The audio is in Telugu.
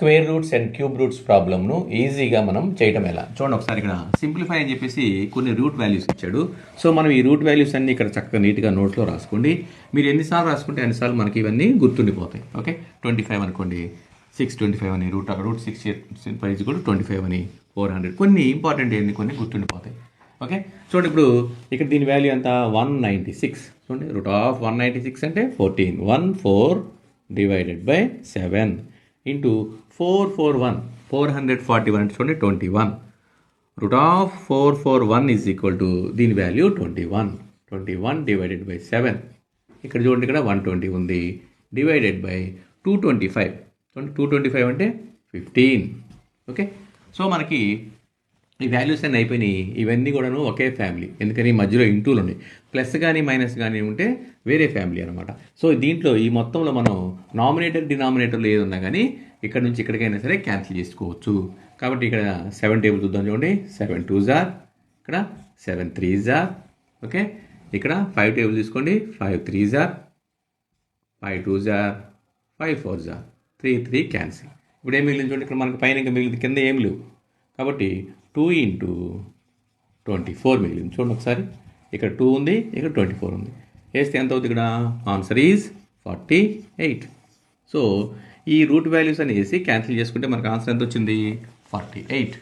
Square roots and cube roots ప్రాబ్లమ్ను ఈజీగా మనం చేయటం ఎలా చూడండి. ఒకసారి ఇక్కడ సింప్లిఫై అని చెప్పేసి కొన్ని రూట్ వాల్యూస్ ఇచ్చాడు. సో మనం ఈ రూట్ వాల్యూస్ అన్ని ఇక్కడ చక్కగా నీట్గా నోట్లో రాసుకోండి. మీరు ఎన్నిసార్లు రాసుకుంటే అన్నిసార్లు మనకి ఇవన్నీ గుర్తుండిపోతాయి. ఓకే, 25 అనుకోండి, 625 అని రూట్ 6 కూడా 25 అని 400 కొన్ని ఇంపార్టెంట్ ఏంటి కొన్ని గుర్తుండిపోతాయి. ఓకే, చూడండి ఇప్పుడు ఇక్కడ దీని వాల్యూ ఎంత 196. చూడండి రూట్ ఆఫ్ 196 అంటే 14. 14 డివైడెడ్ బై 7 ఇంటూ 441 441 అంటే చూడండి 21. Root of 441 is equal to దీని వాల్యూ 21 డివైడెడ్ బై 7. ఇక్కడ చూడండి ఇక్కడ 120 ఉంది డివైడెడ్ బై 225. చూడండి 225 అంటే 15. ఓకే, సో మనకి ఈ వాల్యూస్ అన్నీ అయిపోయినాయి. ఇవన్నీ కూడాను ఒకే ఫ్యామిలీ, ఎందుకని మధ్యలో ఇంటూలు ఉన్నాయి. ప్లస్ కానీ మైనస్ కానీ ఉంటే వేరే ఫ్యామిలీ అనమాట. సో దీంట్లో ఈ మొత్తంలో మనం నామినేటర్ డినామినేటర్లు ఏది ఉన్నా కానీ ఇక్కడ నుంచి ఇక్కడికైనా సరే క్యాన్సిల్ చేసుకోవచ్చు. కాబట్టి ఇక్కడ 7 టేబుల్ చూద్దాం. చూడండి 7 2s are, ఇక్కడ 7 3s are. ఓకే, ఇక్కడ 5 టేబుల్ తీసుకోండి. 5 3s are, 5 2s are, 5 4s are, 3 cancel. ఇప్పుడు ఏం మిగిలింది చూడండి, ఇక్కడ మనకి పైన ఇంకా మిగిలింది, కింద ఏం లేవు. కాబట్టి 2 ఇంటూ 24 మిగిలింది. చూడండి ఒకసారి, ఇక్కడ 2 ఉంది, ఇక్కడ 24 ఉంది. వేస్తే ఎంత అవుతుంది? ఇక్కడ ఆన్సర్ ఈజ్ 48. సో ఈ రూట్ వాల్యూస్ అని వేసి క్యాన్సిల్ చేసుకుంటే మనకు ఆన్సర్ ఎంత వచ్చింది? 48.